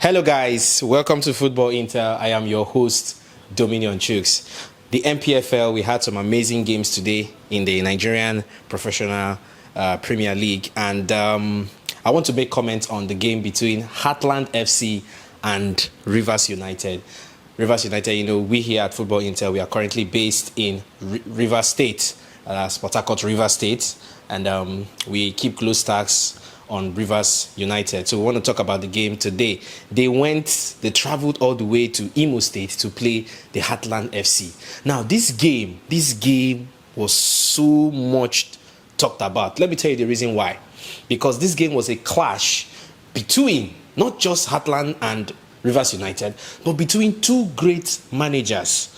Hello guys, welcome to Football Intel. I am your host, Dominion Chuks. The Npfl, we had some amazing games today in the Nigerian Professional Premier League, and I want to make comments on the game between Heartland FC and Rivers United. Rivers United, we here at Football Intel, we are currently based in Rivers State, Port Harcourt, Rivers State, and we keep close tabs on Rivers United. So we want to talk about the game today. They traveled all the way to Imo State to play the Heartland FC. Now this game was so much talked about. Let me tell you the reason why. Because this game was a clash between not just Heartland and Rivers United, but between two great managers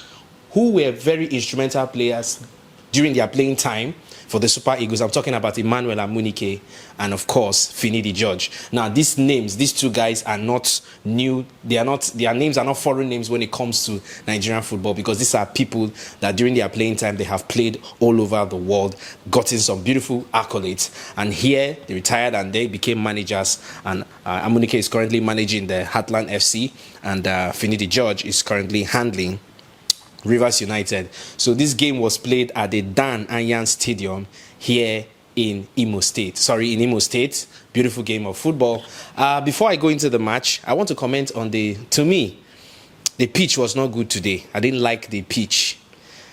who were very instrumental players during their playing time for the Super Eagles. I'm talking about Emmanuel Amunike and, of course, Finidi George. Now, these two guys are not new. Their names are not foreign names when it comes to Nigerian football, because these are people that during their playing time, they have played all over the world, gotten some beautiful accolades. And here, they retired and they became managers. And Amunike is currently managing the Heartland FC, and Finidi George is currently handling Rivers United. So this game was played at the Dan Anyan Stadium here in Imo State. Beautiful game of football. Before I go into the match, I want to comment on to me, the pitch was not good today. I didn't like the pitch.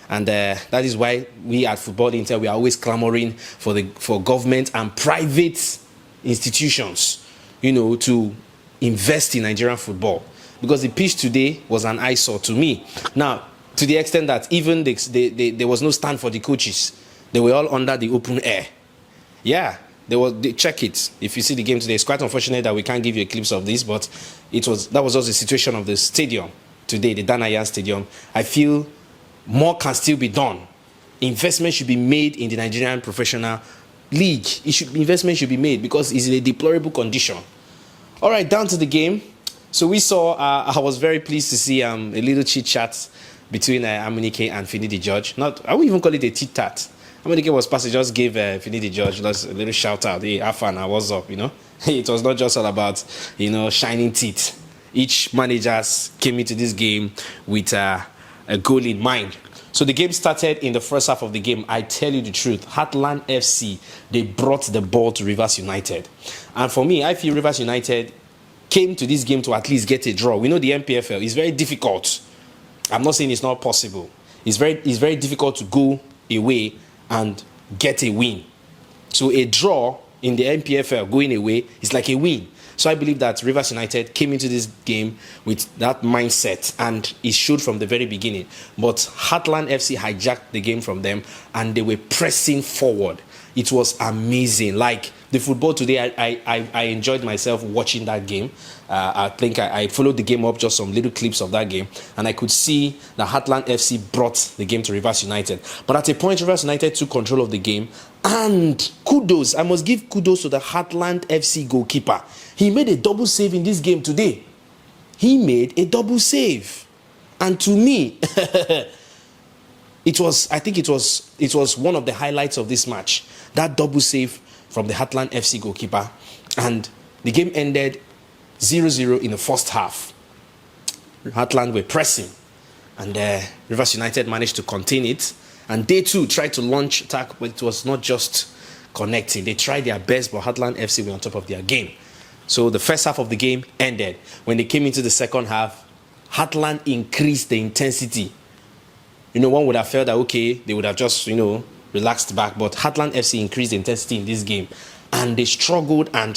And that is why we at Football Intel, we are always clamoring for government and private institutions, to invest in Nigerian football. Because the pitch today was an eyesore to me. Now, to the extent that even there was no stand for the coaches. They were all under the open air. Yeah, check it. If you see the game today, it's quite unfortunate that we can't give you a clip of this, but that was also the situation of the stadium today, the Danayan Stadium. I feel more can still be done. Investment should be made in the Nigerian Professional League. Investment should be made because it's in a deplorable condition. All right, down to the game. So we saw, I was very pleased to see a little chit-chat between Amunike and Finidi George. I wouldn't even call it a tit-tat. Amunike was passing, just gave Finidi George just a little shout out. Hey, Afana, what's up, It was not just all about, shining teeth. Each manager came into this game with a goal in mind. So the game started in the first half of the game. I tell you the truth, Heartland FC, they brought the ball to Rivers United. And for me, I feel Rivers United came to this game to at least get a draw. We know the Npfl is very difficult. I'm not saying it's not possible. It's very difficult to go away and get a win. So a draw in the Npfl going away is like a win. So I believe that Rivers United came into this game with that mindset, and it showed from the very beginning. But Heartland FC hijacked the game from them, and they were pressing forward. It was amazing. Like the football today, I enjoyed myself watching that game. I think I followed the game up, just some little clips of that game, and I could see that Heartland FC brought the game to Rivers United. But at a point, Rivers United took control of the game, and I must give kudos to the Heartland FC goalkeeper. He made a double save in this game today. He made a double save, and to me, it was one of the highlights of this match. That double save from the Heartland FC goalkeeper, and the game ended 0-0 in the first half. Heartland were pressing, and Rivers United managed to contain it. And they too tried to launch attack, but it was not just connecting. They tried their best, but Heartland FC were on top of their game. So the first half of the game ended. When they came into the second half, Heartland increased the intensity. One would have felt that, okay, they would have just, relaxed back. But Heartland FC increased the intensity in this game. And they struggled and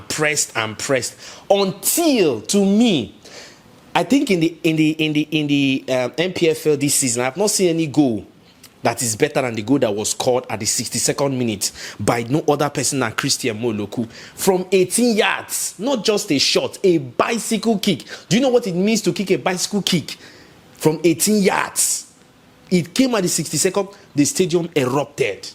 pressed until, to me, I think in the Npfl this season, I have not seen any goal that is better than the goal that was scored at the 62nd minute by no other person than Christian Moloku from 18 yards. Not just a shot, a bicycle kick. Do you know what it means to kick a bicycle kick from 18 yards? It came at the 62nd, the stadium erupted.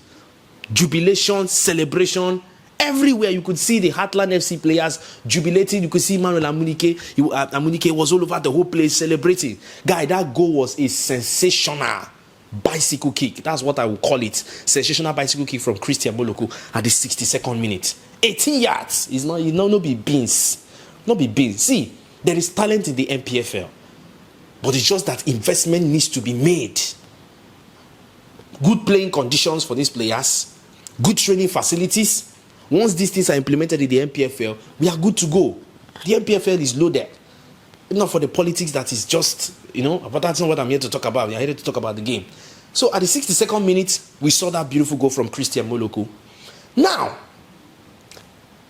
Jubilation, celebration, everywhere you could see the Heartland FC players jubilating. You could see Emmanuel Amunike. Amunike was all over the whole place celebrating. Guy, that goal was a sensational bicycle kick. That's what I would call it. Sensational bicycle kick from Christian Moloku at the 62nd minute. 18 yards. It's not be beans. Not be big. See, there is talent in the NPFL. But it's just that investment needs to be made. Good playing conditions for these players. Good training facilities. Once these things are implemented in the NPFL, we are good to go. The NPFL is loaded. Not for the politics that is just, but that's not what I'm here to talk about. I'm here to talk about the game. So at the 62nd minute, we saw that beautiful goal from Christian Moloko. Now,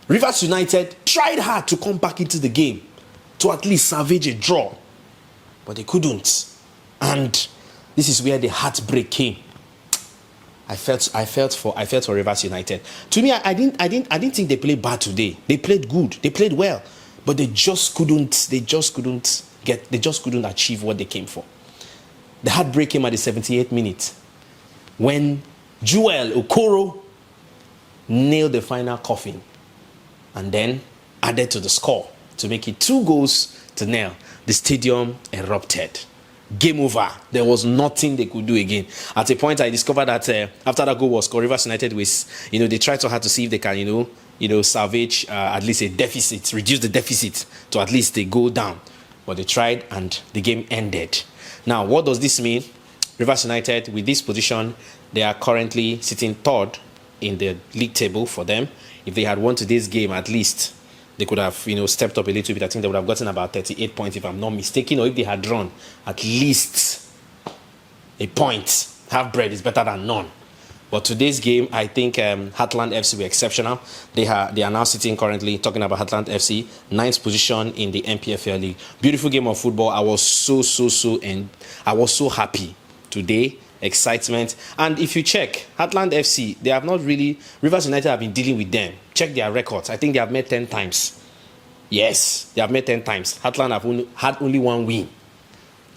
Rivers United tried hard to come back into the game to at least salvage a draw, but they couldn't. And this is where the heartbreak came. I felt for Rivers United. To me, I didn't think they played bad today. They played good. They played well, but they just couldn't achieve what they came for. The heartbreak came at the 78th minute when Joel Okoro nailed the final coffin and then added to the score to make it 2-0. The stadium erupted. Game over. There was nothing they could do again. At a point, I discovered that after that goal was scored, Rivers United they tried so hard to see if they can, salvage at least a deficit, reduce the deficit to at least they go down. But they tried and the game ended. Now, what does this mean? Rivers United, with this position, they are currently sitting third in the league table for them. If they had won today's game, at least they could have, stepped up a little bit. I think they would have gotten about 38 points, if I'm not mistaken. Or if they had drawn at least a point. Half bread is better than none. But today's game, I think Heartland FC were exceptional. They are now sitting currently, talking about Heartland FC, 9th position in the NPFL League. Beautiful game of football. I was so happy today. Excitement. And if you check, Heartland FC, they have not really, Rivers United have been dealing with them. Check their records. I think they have met 10 times. Yes, they have met 10 times. Heartland have had only 1 win.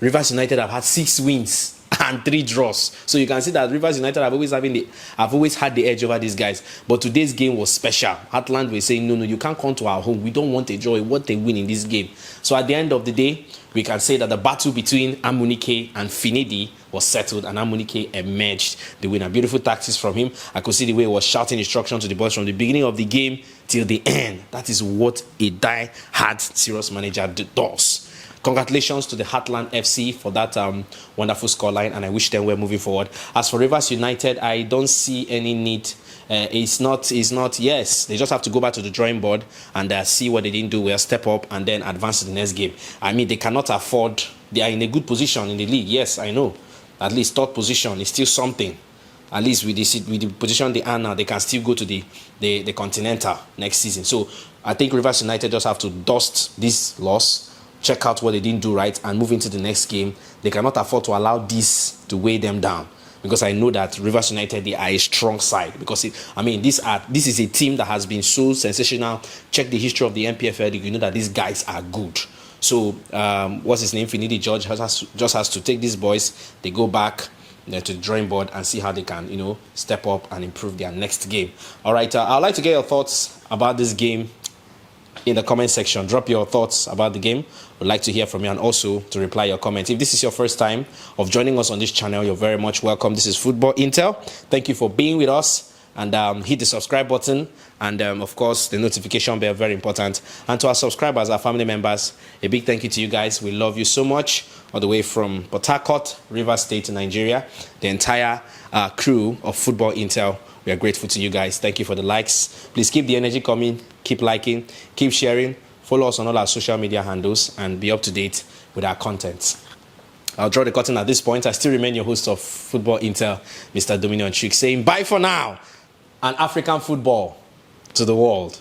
Rivers United have had 6 wins and 3 draws. So you can see that Rivers United have always had the edge over these guys. But today's game was special. Heartland were saying, no, you can't come to our home. We don't want a draw. We want a win in this game. So at the end of the day, we can say that the battle between Amunike and Finidi was settled, and Amunike emerged the winner. Beautiful tactics from him. I could see the way he was shouting instructions to the boys from the beginning of the game till the end. That is what a die-hard serious manager does. Congratulations to the Heartland FC for that wonderful scoreline, and I wish them well moving forward. As for Rivers United, I don't see any need. It's not. Yes, they just have to go back to the drawing board and see what they didn't do well, step up, and then advance to the next game. I mean, they cannot afford. They are in a good position in the league. Yes, I know. At least 3rd position is still something. At least with the position they are now, they can still go to the Continental next season. So I think Rivers United just have to dust this loss, check out what they didn't do right, and move into the next game. They cannot afford to allow this to weigh them down, because I know that Rivers United, they are a strong side. Because this is a team that has been so sensational. Check the history of the NPFL. You know that these guys are good. So what's his name? Finidi George just has to take these boys. They go back to the drawing board and see how they can step up and improve their next game. All right, I'd like to get your thoughts about this game in the comment section. Drop your thoughts about the game. We'd like to hear from you, and also to reply your comments. If this is your first time of joining us on this channel, you're very much welcome. This is Football Intel. Thank you for being with us, and hit the subscribe button, and of course the notification bell, very important. And to our subscribers, our family members, a big thank you to you guys. We love you so much, all the way from Port Harcourt, Rivers State, Nigeria. The entire crew of Football Intel, we are grateful to you guys. Thank you for the likes. Please keep the energy coming, keep liking, keep sharing, follow us on all our social media handles, and be up to date with our content. I'll draw the curtain at this point. I still remain your host of Football Intel, Mr. Dominion Chuks, saying bye for now, and African football to the world.